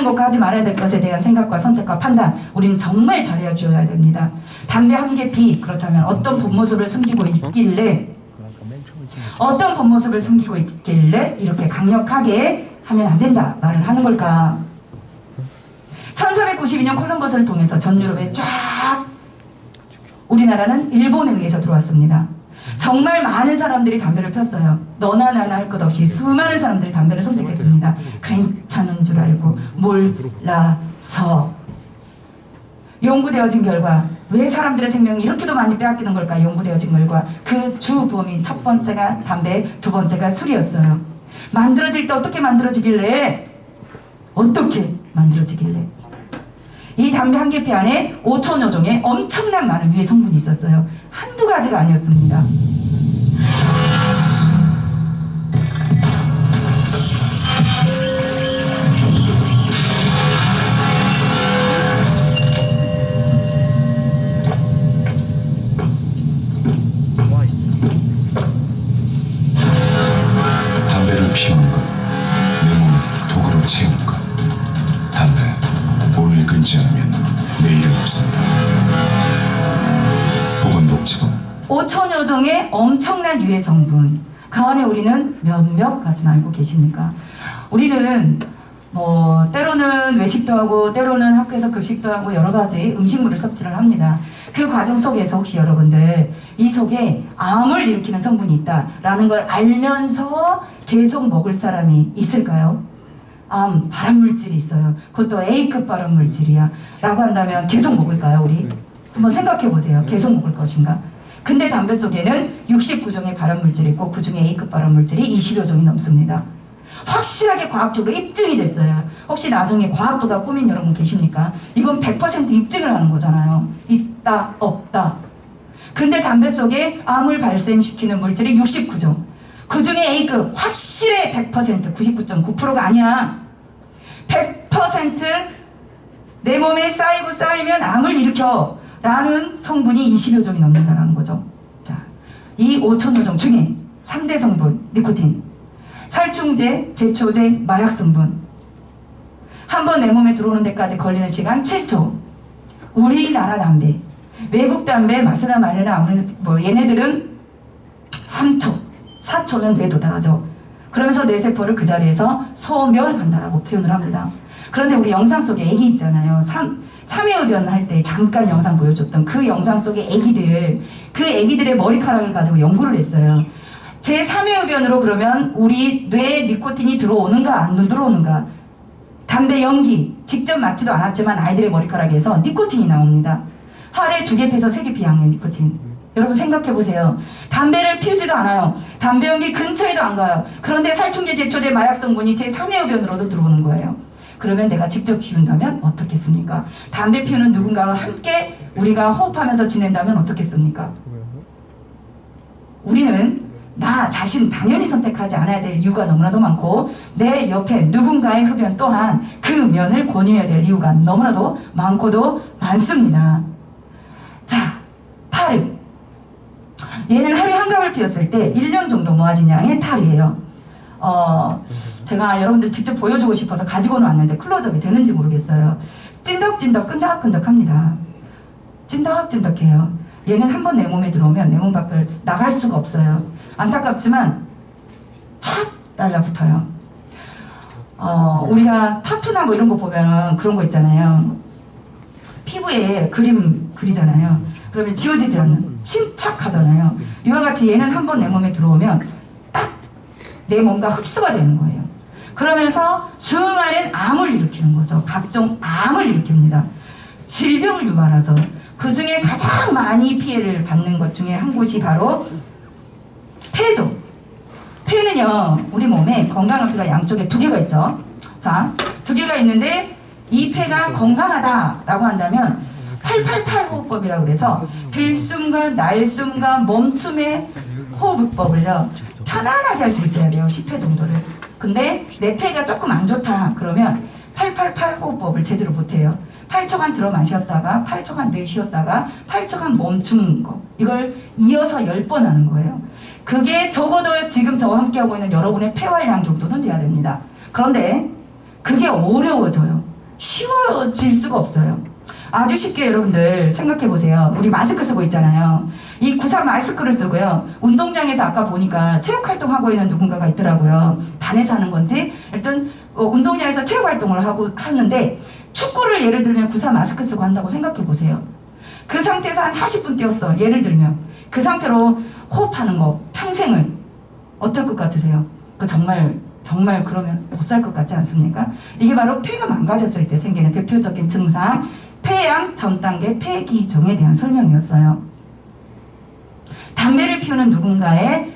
것과 하지 말아야 될 것에 대한 생각과 선택과 판단, 우리는 정말 잘해 줘야 됩니다. 담배 한 개 피, 그렇다면 어떤 본 모습을 숨기고 있길래 이렇게 강력하게 하면 안 된다 말을 하는 걸까? 1492년 콜럼버스를 통해서 전 유럽에 쫙 우리나라는 일본에 의해서 들어왔습니다. 정말 많은 사람들이 담배를 폈어요. 너나 나나 할 것 없이 수많은 사람들이 담배를 선택했습니다. 괜찮은 줄 알고 몰라서. 연구되어진 결과 왜 사람들의 생명이 이렇게도 많이 빼앗기는 걸까? 연구되어진 결과 그 주범인 첫 번째가 담배, 두 번째가 술이었어요. 만들어질 때 어떻게 만들어지길래 이 담배 한 개피 안에 5천여 종의 엄청난 많은 유해 성분이 있었어요. 한두 가지가 아니었습니다. 담배를 피우는 것, 내 몸을 독으로 채우는 것. 담배, 오늘 끊지 않으면 내일은 없습니다. 보건복지부 5천여 종의 엄청난 유해 성분. 그 안에 우리는 몇몇 가지는 알고 계십니까? 우리는 때로는 외식도 하고 때로는 학교에서 급식도 하고 여러 가지 음식물을 섭취를 합니다. 그 과정 속에서 혹시 여러분들 이 속에 암을 일으키는 성분이 있다라는 걸 알면서 계속 먹을 사람이 있을까요? 암, 발암물질이 있어요. 그것도 A급 발암물질이야 라고 한다면 계속 먹을까요? 우리? 한번 생각해 보세요. 계속 먹을 것인가? 근데 담배 속에는 69종의 발암물질이 있고 그 중에 A급 발암물질이 20여 종이 넘습니다. 확실하게 과학적으로 입증이 됐어요. 혹시 나중에 과학도가 꾸민 여러분 계십니까? 이건 100% 입증을 하는 거잖아요. 있다, 없다. 근데 담배 속에 암을 발생시키는 물질이 69종. 그 중에 A급 확실해 100%, 99.9%가 아니야. 100% 내 몸에 쌓이면 암을 일으켜 라는 성분이 20여 종이 넘는다는 거죠. 자, 이 5천여 종 중에 3대 성분, 니코틴, 살충제, 제초제, 마약 성분. 한 번 내 몸에 들어오는 데까지 걸리는 시간 7초. 우리나라 담배, 외국 담배, 마스나 말레나 얘네들은 3초, 4초면 뇌에 도달하죠. 그러면서 뇌세포를 그 자리에서 소멸한다라고 표현을 합니다. 그런데 우리 영상 속에 애기 있잖아요. 삼회흡연 할 때 잠깐 영상 보여줬던 그 영상 속에 그 애기들의 머리카락을 가지고 연구를 했어요. 제 3회흡연으로 그러면 우리 뇌에 니코틴이 들어오는가 안 들어오는가. 담배 연기 직접 맞지도 않았지만 아이들의 머리카락에서 니코틴이 나옵니다. 하루에 2개 피해서 3개 피양해요. 니코틴. 여러분 생각해 보세요. 담배를 피우지도 않아요. 담배 연기 근처에도 안 가요. 그런데 살충제, 제초제, 마약 성분이 제 3회흡연으로도 들어오는 거예요. 그러면 내가 직접 피운다면 어떻겠습니까? 담배 피우는 누군가와 함께 우리가 호흡하면서 지낸다면 어떻겠습니까? 우리는 나 자신 당연히 선택하지 않아야 될 이유가 너무나도 많고 내 옆에 누군가의 흡연 또한 그 면을 권유해야 될 이유가 너무나도 많고도 많습니다. 자, 타르. 얘는 하루에 한 갑을 피웠을 때 1년 정도 모아진 양의 타르예요. 제가 여러분들 직접 보여주고 싶어서 가지고는 왔는데 클로즈업이 되는지 모르겠어요. 찐덕찐덕 끈적끈적합니다. 찐덕찐덕해요. 얘는 한 번 내 몸에 들어오면 내 몸 밖을 나갈 수가 없어요. 안타깝지만 착 달라붙어요. 우리가 타투나 이런 거 보면 그런 거 있잖아요. 피부에 그림 그리잖아요. 그러면 지워지지 않는 침착하잖아요. 이와 같이 얘는 한 번 내 몸에 들어오면 딱 내 몸과 흡수가 되는 거예요. 그러면서 수많은 암을 일으키는 거죠. 각종 암을 일으킵니다. 질병을 유발하죠. 그 중에 가장 많이 피해를 받는 것 중에 한 곳이 바로 폐죠. 폐는요, 우리 몸에 건강한 폐가 양쪽에 2개가 있죠. 자, 2개가 있는데 이 폐가 건강하다라고 한다면 888 호흡법이라고 그래서 들숨과 날숨과 멈춤의 호흡법을요 편안하게 할 수 있어야 돼요. 10회 정도를. 근데 내 폐가 조금 안 좋다 그러면 888 호흡법을 제대로 못해요. 8초간 들어 마셨다가 8초간 내쉬었다가 8초간 멈추는 거, 이걸 이어서 10번 하는 거예요. 그게 적어도 지금 저와 함께하고 있는 여러분의 폐활량 정도는 돼야 됩니다. 그런데 그게 어려워져요. 쉬워질 수가 없어요. 아주 쉽게 여러분들 생각해 보세요. 우리 마스크 쓰고 있잖아요. 이 구상 마스크를 쓰고요. 운동장에서 아까 보니까 체육 활동하고 있는 누군가가 있더라고요. 반에서 하는 건지 일단 운동장에서 체육 활동을 하는데 축구를 예를 들면 구상 마스크 쓰고 한다고 생각해 보세요. 그 상태에서 한 40분 뛰었어. 예를 들면 그 상태로 호흡하는 거 평생을 어떨 것 같으세요? 그 정말 그러면 못 살 것 같지 않습니까? 이게 바로 폐가 망가졌을 때 생기는 대표적인 증상, 폐암 전 단계 폐기종에 대한 설명이었어요. 담배를 피우는 누군가에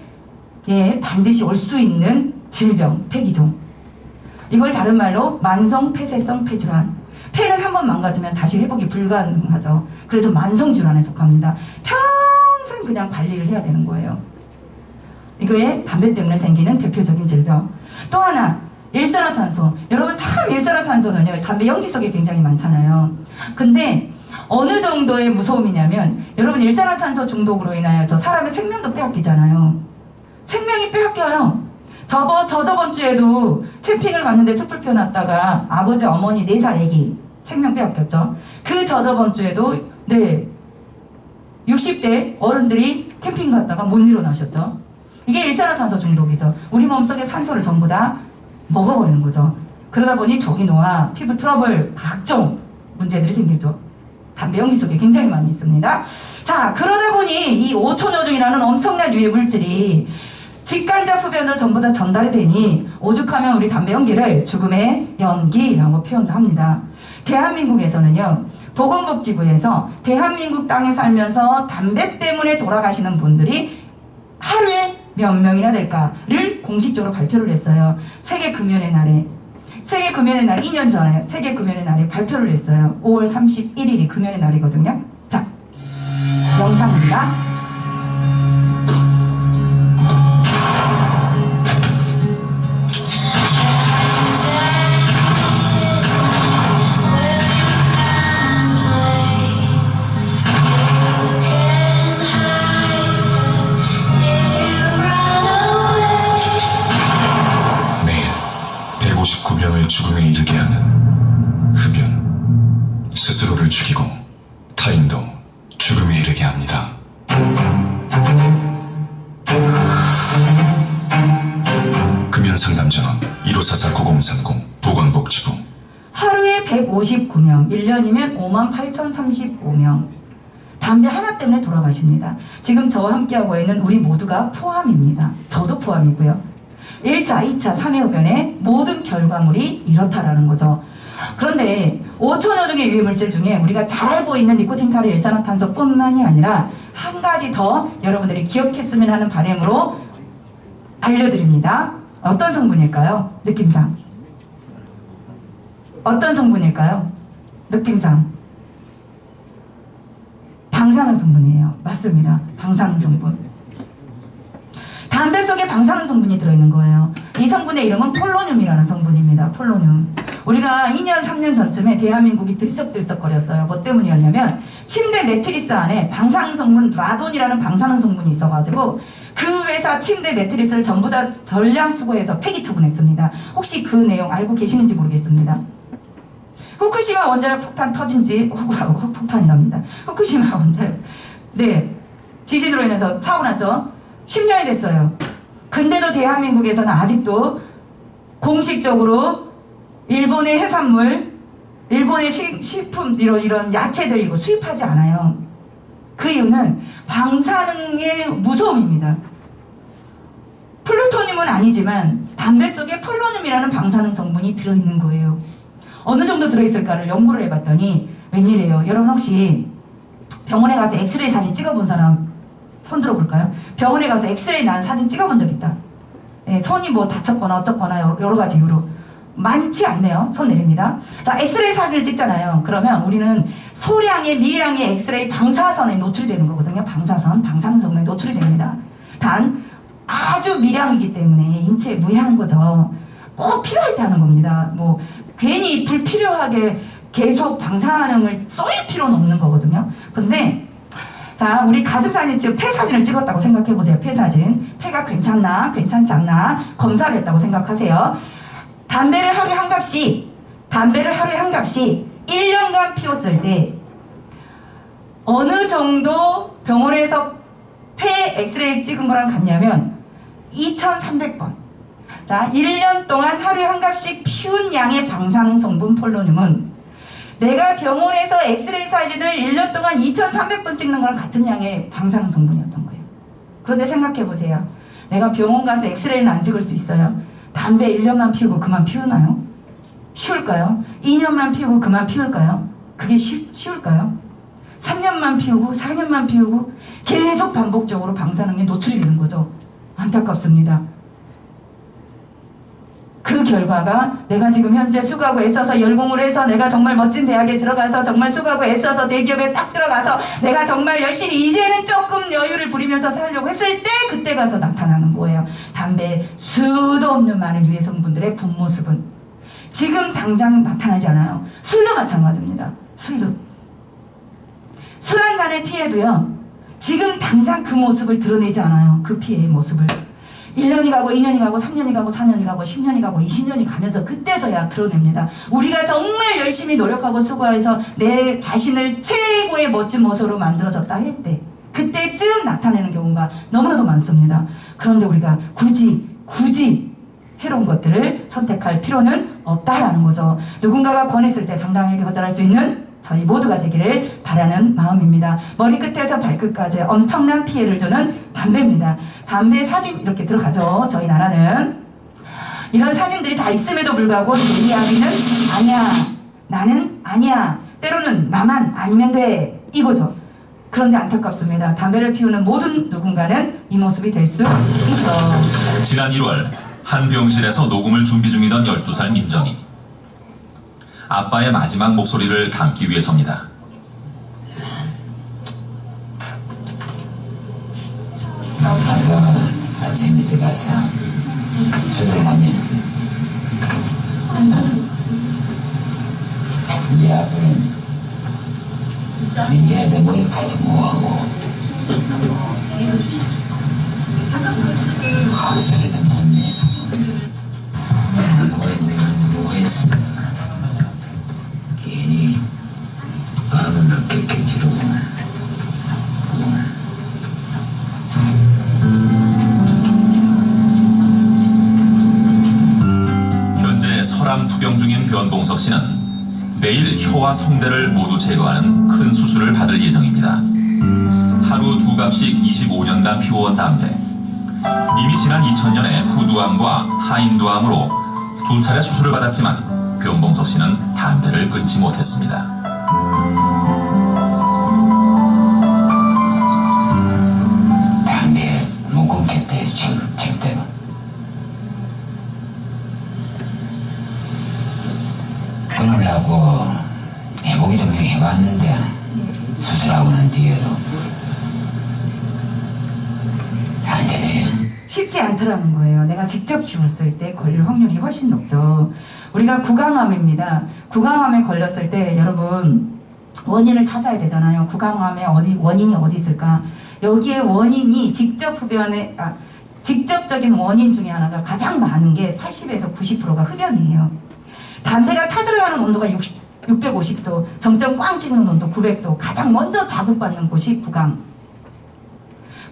반드시 올 수 있는 질병, 폐기종. 이걸 다른 말로 만성 폐쇄성 폐질환. 폐를 한번 망가지면 다시 회복이 불가능하죠. 그래서 만성 질환에 속합니다. 평생 그냥 관리를 해야 되는 거예요. 이거에 담배 때문에 생기는 대표적인 질병. 또 하나, 일산화탄소. 여러분 참 일산화탄소는요, 담배 연기 속에 굉장히 많잖아요. 근데 어느 정도의 무서움이냐면 여러분 일산화탄소 중독으로 인하여서 사람의 생명도 빼앗기잖아요. 생명이 빼앗겨요. 저번 주에도 캠핑을 갔는데 촛불 펴놨다가 아버지 어머니 4살 애기 생명 빼앗겼죠. 그 저번 주에도 60대 어른들이 캠핑 갔다가 못 일어나셨죠. 이게 일산화탄소 중독이죠. 우리 몸속에 산소를 전부 다 먹어버리는 거죠. 그러다 보니 저기노화, 피부 트러블, 각종 문제들이 생기죠. 담배 연기 속에 굉장히 많이 있습니다. 자, 그러다 보니 이 오초노중이라는 엄청난 유해 물질이 직간접 흡연으로 전부 다 전달이 되니 오죽하면 우리 담배 연기를 죽음의 연기라고 표현도 합니다. 대한민국에서는요, 보건복지부에서 대한민국 땅에 살면서 담배 때문에 돌아가시는 분들이 하루에 몇 명이나 될까를 공식적으로 발표를 했어요. 세계금연의 날에 2년 전에 세계금연의 날에 발표를 했어요. 5월 31일이 금연의 날이거든요. 자, 영상입니다. 매일 159명을 죽음에 이르게 하는 흡연. 스스로를 죽이고 타인도 죽음에 이르게 합니다. 금연상담전화 1544-9030 보건복지부. 하루에 159명, 1년이면 58,035명. 담배 하나 때문에 돌아가십니다. 지금 저와 함께하고 있는 우리 모두가 포함입니다. 저도 포함이고요. 1차, 2차, 3회 흡연의 모든 결과물이 이렇다라는 거죠. 그런데 5천여 종의 유해물질 중에 우리가 잘 알고 있는 니코틴, 타르, 일산화탄소뿐만이 아니라 한 가지 더 여러분들이 기억했으면 하는 바람으로 알려드립니다. 어떤 성분일까요? 느낌상. 어떤 성분일까요? 느낌상. 방사능 성분이에요. 맞습니다. 방사능 성분. 담배 속에 방사능 성분이 들어있는 거예요. 이 성분의 이름은 폴로늄이라는 성분입니다. 폴로늄. 우리가 2년, 3년 전쯤에 대한민국이 들썩들썩거렸어요. 뭐 때문이었냐면 침대 매트리스 안에 방사능 성분 라돈이라는 방사능 성분이 있어가지고 그 회사 침대 매트리스를 전부 다 전량 수거해서 폐기 처분했습니다. 혹시 그 내용 알고 계시는지 모르겠습니다. 후쿠시마 원자력 폭탄 터진 지 폭탄이랍니다. 후쿠시마 원자력 지진으로 인해서 사고 났죠. 10년이 됐어요. 근데도 대한민국에서는 아직도 공식적으로 일본의 해산물, 일본의 식품 이런 야채들 수입하지 않아요. 그 이유는 방사능의 무서움입니다. 플루토늄은 아니지만 담배 속에 폴로늄이라는 방사능 성분이 들어있는 거예요. 어느 정도 들어있을까를 연구를 해봤더니 웬일이에요. 여러분 혹시 병원에 가서 엑스레이 사진 찍어본 사람 손 들어볼까요? 병원에 가서 엑스레이 난 사진 찍어본 적 있다. 손이 뭐 다쳤거나 어쩌거나 여러 가지 이유로 많지 않네요. 손 내립니다. 자, 엑스레이 사진을 찍잖아요. 그러면 우리는 소량의 미량의 엑스레이 방사선에 노출이 되는 거거든요. 방사능 성분에 노출이 됩니다. 단 아주 미량이기 때문에 인체에 무해한 거죠. 꼭 필요할 때 하는 겁니다. 뭐 괜히 불필요하게 계속 방사능을 쏘일 필요는 없는 거거든요. 근데 자, 우리 가슴 사진 지금 폐 사진을 찍었다고 생각해 보세요. 폐 사진. 폐가 괜찮나 괜찮지 않나 검사를 했다고 생각하세요. 담배를 하루에 한 갑씩 담배를 하루에 한 갑씩 1년간 피웠을 때 어느 정도 병원에서 폐 엑스레이 찍은 거랑 같냐면 2300번. 자, 1년 동안 하루에 한 갑씩 피운 양의 방사성분 폴로늄은 내가 병원에서 엑스레이 사진을 1년 동안 2300번 찍는 거랑 같은 양의 방사성분이었던 거예요. 그런데 생각해 보세요. 내가 병원 가서 엑스레이는 안 찍을 수 있어요. 담배 1년만 피우고 그만 피우나요? 쉬울까요? 2년만 피우고 그만 피울까요? 그게 쉬울까요? 3년만 피우고 4년만 피우고 계속 반복적으로 방사능에 노출이 되는 거죠. 안타깝습니다. 그 결과가 내가 지금 현재 수고하고 애써서 열공을 해서 내가 정말 멋진 대학에 들어가서 정말 수고하고 애써서 대기업에 딱 들어가서 내가 정말 열심히 이제는 조금 여유를 부리면서 살려고 했을 때 그때 가서 나타나는 거예요. 담배 수도 없는 많은 유해 성분들의 본 모습은 지금 당장 나타나지 않아요. 술도 마찬가지입니다. 술도. 술 한 잔의 피해도요. 지금 당장 그 모습을 드러내지 않아요. 그 피해의 모습을. 1년이 가고 2년이 가고 3년이 가고 4년이 가고 10년이 가고 20년이 가면서 그때서야 드러냅니다. 우리가 정말 열심히 노력하고 수고해서 내 자신을 최고의 멋진 모습으로 만들어졌다 할 때 그때쯤 나타내는 경우가 너무나도 많습니다. 그런데 우리가 굳이 해로운 것들을 선택할 필요는 없다라는 거죠. 누군가가 권했을 때 당당하게 거절할 수 있는 저희 모두가 되기를 바라는 마음입니다. 머리끝에서 발끝까지 엄청난 피해를 주는 담배입니다. 담배 사진 이렇게 들어가죠. 저희 나라는. 이런 사진들이 다 있음에도 불구하고 내 이야기는 아니야. 나는 아니야. 때로는 나만 아니면 돼. 이거죠. 그런데 안타깝습니다. 담배를 피우는 모든 누군가는 이 모습이 될 수 있죠. 지난 1월 한 병실에서 녹음을 준비 중이던 12살 민정이 아빠의 마지막 목소리를 담기 위해서입니다. 아빠가 아침에 들어가서 수술하면 이제 앞으로는 민지한테 머리카락 모아고 아무 소리도 못내. 내가 뭐했어. 괜히 마음은 없겠지로. 현재 설암 투병 중인 변봉석 씨는 내일 혀와 성대를 모두 제거하는 큰 수술을 받을 예정입니다. 하루 2갑씩 25년간 피워온 담배. 이미 지난 2000년에 후두암과 하인두암으로 2차례 수술을 받았지만 변봉석 씨는 담배를 끊지 못했습니다. 담배 못 끊겠대, 절대로. 끊으려고 해보기도 몇 해봤는데 수술하고 난 뒤에도 안 되네요. 쉽지 않더라는 거예요. 내가 직접 키웠을 때 걸릴 확률이 훨씬 높죠. 우리가 구강암입니다. 구강암에 걸렸을 때 여러분 원인을 찾아야 되잖아요. 구강암의 원인이 어디 있을까? 여기에 원인이 직접적인 원인 중에 하나가 가장 많은 게 80에서 90%가 흡연이에요. 담배가 타들어가는 온도가 650도, 정점 꽝 찍는 온도 900도, 가장 먼저 자극받는 곳이 구강.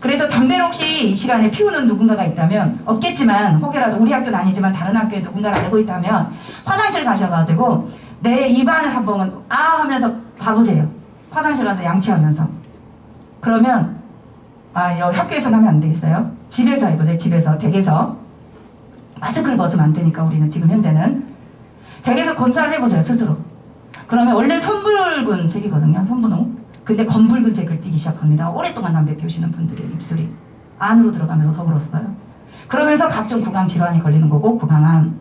그래서 담배를 혹시 이 시간에 피우는 누군가가 있다면, 없겠지만 혹여라도 우리 학교는 아니지만 다른 학교에 누군가를 알고 있다면 화장실 가셔가지고 내 입안을 한번 하면서 봐보세요. 화장실 가서 양치하면서. 그러면 여기 학교에서는 하면 안 되겠어요? 집에서 해보세요. 집에서, 댁에서. 마스크를 벗으면 안 되니까 우리는 지금 현재는. 댁에서 검사를 해보세요. 스스로. 그러면 원래 선붉은 색이거든요. 선분홍. 근데 검붉은 색을 띠기 시작합니다. 오랫동안 담배 피우시는 분들의 입술이 안으로 들어가면서 더 그렇어요. 그러면서 각종 구강 질환이 걸리는 거고, 구강암.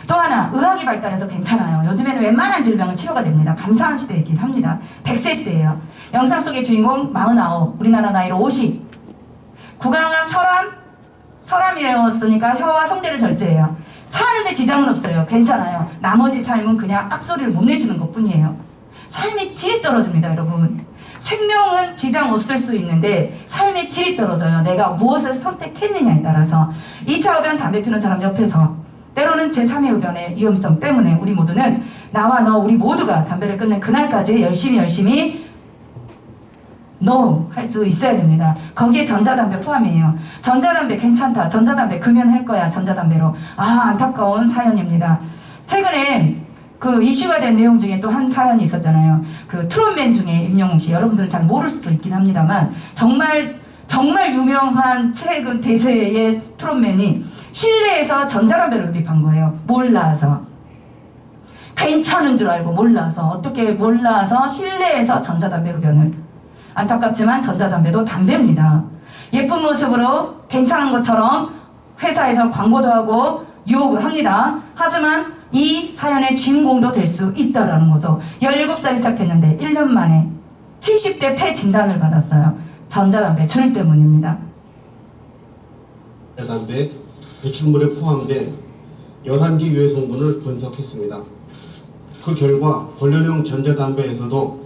또 하나, 의학이 발달해서 괜찮아요. 요즘에는 웬만한 질병은 치료가 됩니다. 감사한 시대이긴 합니다. 100세 시대예요. 영상 속의 주인공 49, 우리나라 나이로 50. 구강암, 설암이었으니까 혀와 성대를 절제해요. 사는데 지장은 없어요. 괜찮아요. 나머지 삶은 그냥 악소리를 못 내시는 것 뿐이에요. 삶의 질이 떨어집니다, 여러분. 생명은 지장 없을 수 있는데 삶의 질이 떨어져요. 내가 무엇을 선택했느냐에 따라서. 2차 흡연 담배 피우는 사람 옆에서 때로는 제3의 흡연의 위험성 때문에 우리 모두는 나와 너 우리 모두가 담배를 끊는 그날까지 열심히 NO 할 수 있어야 됩니다. 거기에 전자담배 포함이에요. 전자담배 괜찮다. 전자담배 금연할 거야. 전자담배로. 안타까운 사연입니다. 최근에 그 이슈가 된 내용 중에 또 한 사연이 있었잖아요. 그 트롯맨 중에 임영웅 씨, 여러분들은 잘 모를 수도 있긴 합니다만 정말 유명한 최근 대세의 트롯맨이 실내에서 전자담배를 흡입한 거예요. 몰라서. 괜찮은 줄 알고 몰라서. 어떻게 몰라서 실내에서 전자담배 흡연을. 안타깝지만 전자담배도 담배입니다. 예쁜 모습으로 괜찮은 것처럼 회사에서 광고도 하고 유혹을 합니다. 하지만 이 사연의 주인공도 될 수 있다라는 거죠. 17살이 시작했는데 1년 만에 70대 폐 진단을 받았어요. 전자담배 줄 때문입니다. 전자담배 배출물에 포함된 11개 유해 성분을 분석했습니다. 그 결과 관련형 전자담배에서도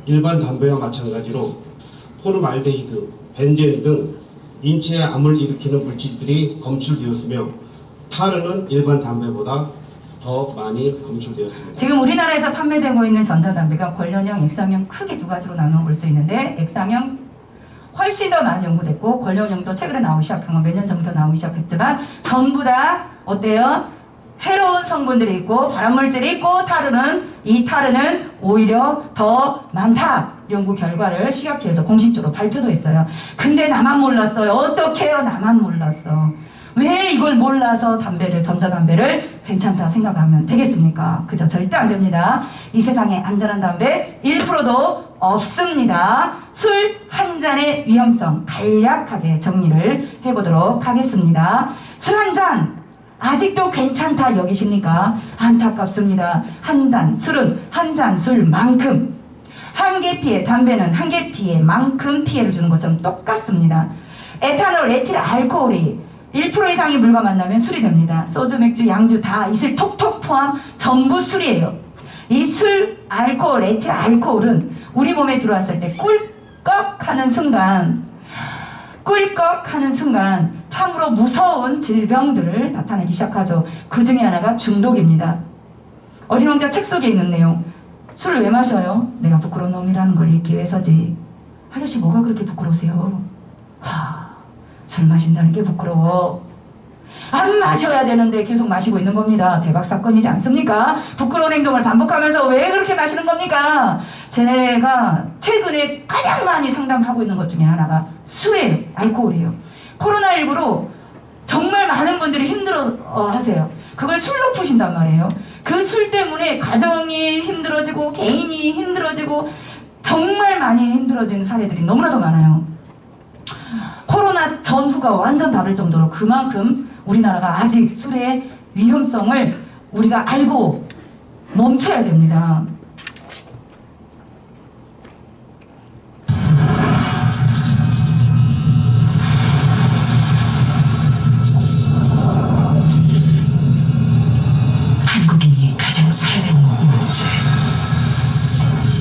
일반 담배와 마찬가지로 포름알데히드, 벤젠 등 인체에 암을 일으키는 물질들이 검출되었으며 타르는 일반 담배보다 더 많이 검출되었습니다. 지금 우리나라에서 판매되고 있는 전자담배가 관련형, 액상형 크게 두 가지로 나누어 볼 수 있는데 액상형 훨씬 더 많이 연구됐고 관련형도 최근에 나오기 시작한 건 몇 년 전부터 나오기 시작했지만 전부 다 어때요? 해로운 성분들이 있고 발암물질이 있고 이 타르는 오히려 더 많다. 연구 결과를 식약처에서 공식적으로 발표도 했어요. 근데 나만 몰랐어요. 어떡해요? 나만 몰랐어. 왜 이걸 몰라서 전자담배를 괜찮다 생각하면 되겠습니까? 그죠? 절대 안 됩니다. 이 세상에 안전한 담배 1%도 없습니다. 술 한 잔의 위험성 간략하게 정리를 해보도록 하겠습니다. 술 한 잔 아직도 괜찮다 여기십니까? 안타깝습니다. 술은 한 잔 술만큼 한 개 피해, 담배는 한 개 피해만큼 피해를 주는 것처럼 똑같습니다. 에탄올, 에틸, 알코올이 1% 이상의 물과 만나면 술이 됩니다. 소주, 맥주, 양주 다 이슬 톡톡 포함 전부 술이에요. 이 술, 알코올, 에틸, 알코올은 우리 몸에 들어왔을 때 꿀꺽하는 순간 참으로 무서운 질병들을 나타내기 시작하죠. 그 중에 하나가 중독입니다. 어린 왕자 책 속에 있는 내용. 술을 왜 마셔요? 내가 부끄러운 놈이라는 걸 잊기 위해서지. 아저씨 뭐가 그렇게 부끄러우세요? 술 마신다는 게 부끄러워. 안 마셔야 되는데 계속 마시고 있는 겁니다. 대박 사건이지 않습니까? 부끄러운 행동을 반복하면서 왜 그렇게 마시는 겁니까? 제가 최근에 가장 많이 상담하고 있는 것 중에 하나가 술이에요. 알코올이에요. 코로나19로 정말 많은 분들이 힘들어 하세요. 그걸 술로 푸신단 말이에요. 그 술 때문에 가정이 힘들어지고 개인이 힘들어지고 정말 많이 힘들어진 사례들이 너무나도 많아요. 코로나 전후가 완전 다를 정도로 그만큼 우리나라가 아직 술의 위험성을 우리가 알고 멈춰야 됩니다. 한국인이 가장 사랑하는 물질.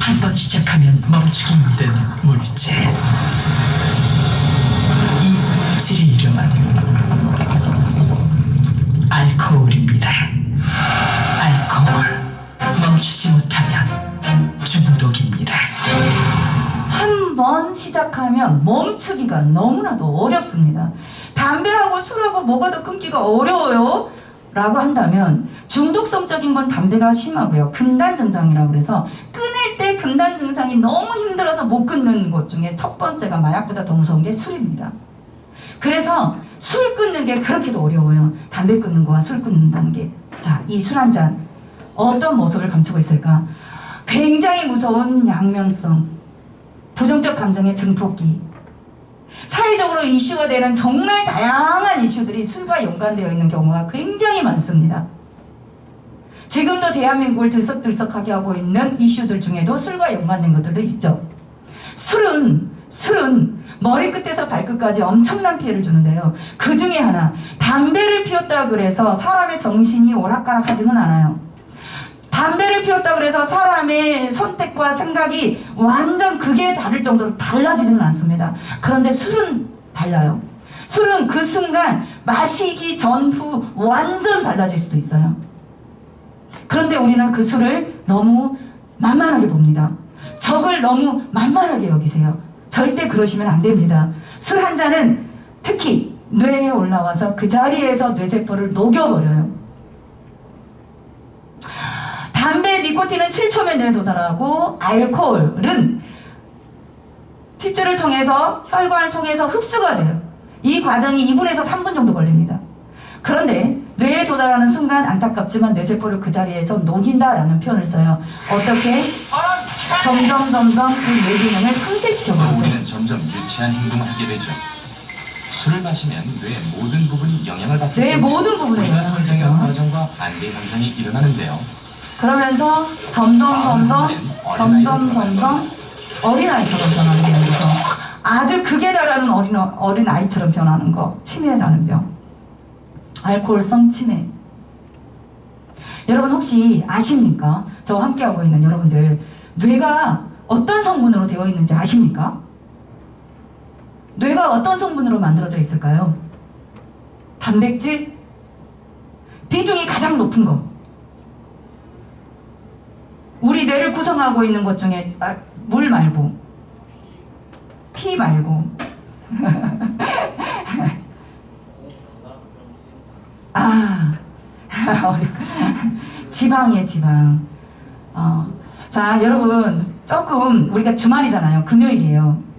한번 시작하면 멈추기 힘든 물질. 이 물질의 이름은 알코올입니다. 알코올. 멈추지 못하면 중독입니다. 한 번 시작하면 멈추기가 너무나도 어렵습니다. 담배하고 술하고 뭐가 더 끊기가 어려워요? 라고 한다면 중독성적인 건 담배가 심하고요. 금단 증상이라고 그래서 끊을 때 금단 증상이 너무 힘들어서 못 끊는 것 중에 첫 번째가 마약보다 더 무서운 게 술입니다. 그래서 술 끊는 게 그렇게도 어려워요. 담배 끊는 거와 술 끊는다는 게. 자, 이 술 한 잔 어떤 모습을 감추고 있을까? 굉장히 무서운 양면성, 부정적 감정의 증폭기, 사회적으로 이슈가 되는 정말 다양한 이슈들이 술과 연관되어 있는 경우가 굉장히 많습니다. 지금도 대한민국을 들썩들썩하게 하고 있는 이슈들 중에도 술과 연관된 것들도 있죠. 술은 머리끝에서 발끝까지 엄청난 피해를 주는데요. 그 중에 하나, 담배를 피웠다 그래서 사람의 정신이 오락가락하지는 않아요. 담배를 피웠다 그래서 사람의 선택과 생각이 완전 극에 다를 정도로 달라지지는 않습니다. 그런데 술은 달라요. 술은 그 순간 마시기 전후 완전 달라질 수도 있어요. 그런데 우리는 그 술을 너무 만만하게 봅니다. 적을 너무 만만하게 여기세요. 절대 그러시면 안 됩니다. 술 한 잔은 특히 뇌에 올라와서 그 자리에서 뇌세포를 녹여버려요. 담배, 니코틴은 7초면 뇌에 도달하고 알코올은 핏줄을 통해서 혈관을 통해서 흡수가 돼요. 이 과정이 2분에서 3분 정도 걸립니다. 그런데 뇌에 도달하는 순간 안타깝지만 뇌세포를 그 자리에서 녹인다라는 표현을 써요. 어떻게? 점점 그 뇌 기능을 상실시켜버리죠. 우리는 점점 유치한 행동을 하게 되죠. 술을 마시면 뇌의 모든 부분이 영향을 받기 뇌의 때문에 모든 부분에 우리가 영향을 성장의 받죠. 과정과 반대 현상이 일어나는데요. 그러면서 점점 어린아이처럼 변하는 게 아니죠. 아주 극에 달하는 어린아이처럼 변하는 거, 치매라는 병. 알코올성 치매. 여러분 혹시 아십니까? 저와 함께하고 있는 여러분들, 뇌가 어떤 성분으로 되어 있는지 아십니까? 뇌가 어떤 성분으로 만들어져 있을까요? 단백질? 비중이 가장 높은 거. 우리 뇌를 구성하고 있는 것 중에 물 말고, 피 말고, 지방이에요, 지방. 자, 여러분, 조금 우리가 주말이잖아요. 금요일이에요.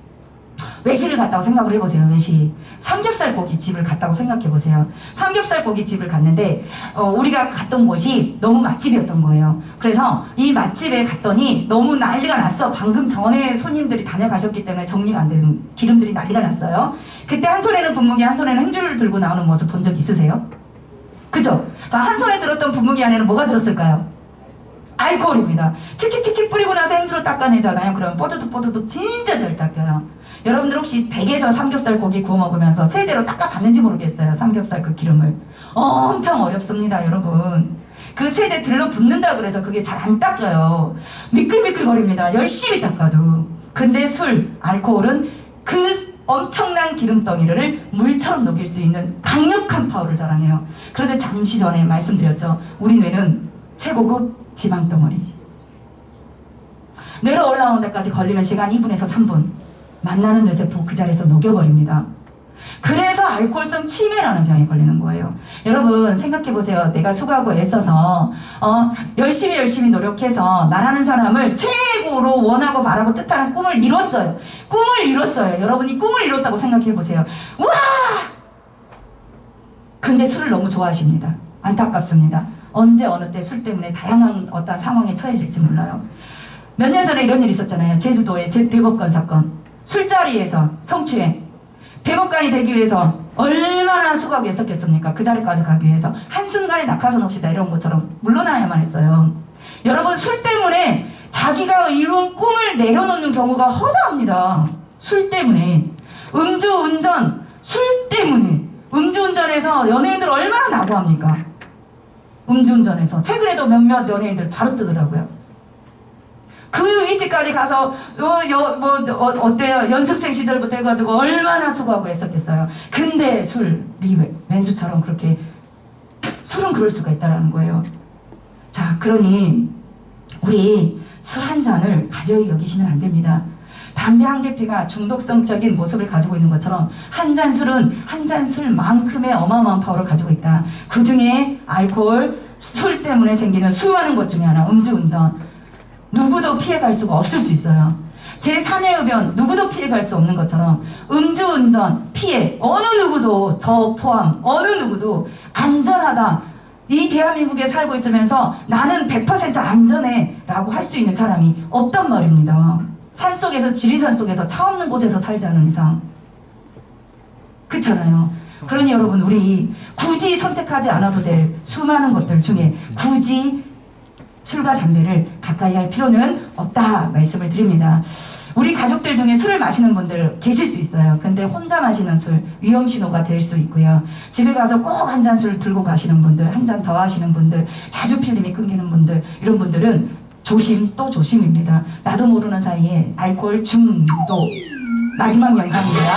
외식을 갔다고 생각을 해보세요. 외식. 삼겹살 고깃집을 갔다고 생각해보세요. 삼겹살 고깃집을 갔는데 우리가 갔던 곳이 너무 맛집이었던 거예요. 그래서 이 맛집에 갔더니 너무 난리가 났어. 방금 전에 손님들이 다녀가셨기 때문에 정리가 안 된 기름들이 난리가 났어요. 그때 한 손에는 분무기, 한 손에는 행주를 들고 나오는 모습 본 적 있으세요? 그죠? 자, 한 손에 들었던 분무기 안에는 뭐가 들었을까요? 알코올입니다. 칙칙칙칙 뿌리고 나서 행주로 닦아내잖아요. 그럼 뽀드득 진짜 잘 닦여요. 여러분들 혹시 댁에서 삼겹살 고기 구워 먹으면서 세제로 닦아봤는지 모르겠어요. 삼겹살 그 기름을. 엄청 어렵습니다, 여러분. 그 세제 들러붙는다 그래서 그게 잘 안 닦여요. 미끌미끌거립니다. 열심히 닦아도. 근데 술, 알코올은 그 엄청난 기름덩이를 물처럼 녹일 수 있는 강력한 파워를 자랑해요. 그런데 잠시 전에 말씀드렸죠. 우리 뇌는 최고급 지방덩어리. 뇌로 올라오는 데까지 걸리는 시간 2분에서 3분. 만나는 뇌세포 그 자리에서 녹여버립니다. 그래서 알코올성 치매라는 병에 걸리는 거예요. 여러분 생각해보세요. 내가 수고하고 애써서 열심히 노력해서 나라는 사람을 최고로 원하고 바라고 뜻하는 꿈을 이뤘어요. 여러분이 꿈을 이뤘다고 생각해보세요. 와! 근데 술을 너무 좋아하십니다. 안타깝습니다. 언제 어느 때 술 때문에 다양한 어떤 상황에 처해질지 몰라요. 몇 년 전에 이런 일이 있었잖아요. 제주도의 대법관 사건. 술자리에서 성추행. 대법관이 되기 위해서 얼마나 수고하고 애썼겠습니까? 그 자리까지 가기 위해서 한순간에 낙하산 없이 내려온 것처럼 물러나야만 했어요. 여러분, 술 때문에 자기가 이룬 꿈을 내려놓는 경우가 허다합니다. 술 때문에. 음주운전, 술 때문에. 음주운전에서 연예인들 얼마나 낙오합니까? 음주운전에서. 최근에도 몇몇 연예인들 바로 뜨더라고요. 그 위치까지 가서 어때요? 연습생 시절부터 해가지고 얼마나 수고하고 애썼겠어요. 근데 술이 왼수처럼 그렇게 술은 그럴 수가 있다는 거예요. 자, 그러니 우리 술 한 잔을 가벼이 여기시면 안 됩니다. 담배 한 개피가 중독성적인 모습을 가지고 있는 것처럼 한 잔 술은 한 잔 술만큼의 어마어마한 파워를 가지고 있다. 그 중에 알코올, 술 때문에 생기는 수많은 것 중에 하나, 음주운전. 누구도 피해갈 수가 없을 수 있어요. 제3의 흡연 누구도 피해갈 수 없는 것처럼 음주운전 피해 어느 누구도, 저 포함 어느 누구도 안전하다. 이 대한민국에 살고 있으면서 나는 100% 안전해 라고 할 수 있는 사람이 없단 말입니다. 산속에서, 지리산 속에서, 차 없는 곳에서 살지 않은 이상. 그렇잖아요. 그러니 여러분, 우리 굳이 선택하지 않아도 될 수많은 것들 중에 굳이 술과 담배를 가까이 할 필요는 없다 말씀을 드립니다. 우리 가족들 중에 술을 마시는 분들 계실 수 있어요. 근데 혼자 마시는 술 위험신호가 될 수 있고요. 집에 가서 꼭 한 잔 술 들고 가시는 분들, 한 잔 더 하시는 분들, 자주 필름이 끊기는 분들, 이런 분들은 조심 또 조심입니다. 나도 모르는 사이에 알코올 중독. 마지막 영상입니다.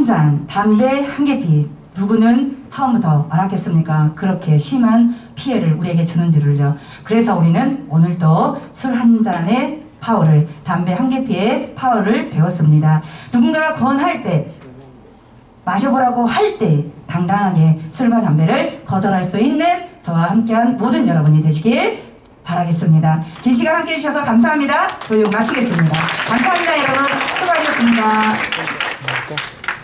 잔, 담배 한 개피 누구는 처음부터 알았겠습니까? 그렇게 심한 피해를 우리에게 주는지를요. 그래서 우리는 오늘도 술 한 잔의 파워를, 담배 한 개피의 파워를 배웠습니다. 누군가가 권할 때, 마셔보라고 할 때 당당하게 술과 담배를 거절할 수 있는 저와 함께한 모든 여러분이 되시길 바라겠습니다. 긴 시간 함께해 주셔서 감사합니다. 교육 마치겠습니다. 감사합니다, 여러분. 수고하셨습니다.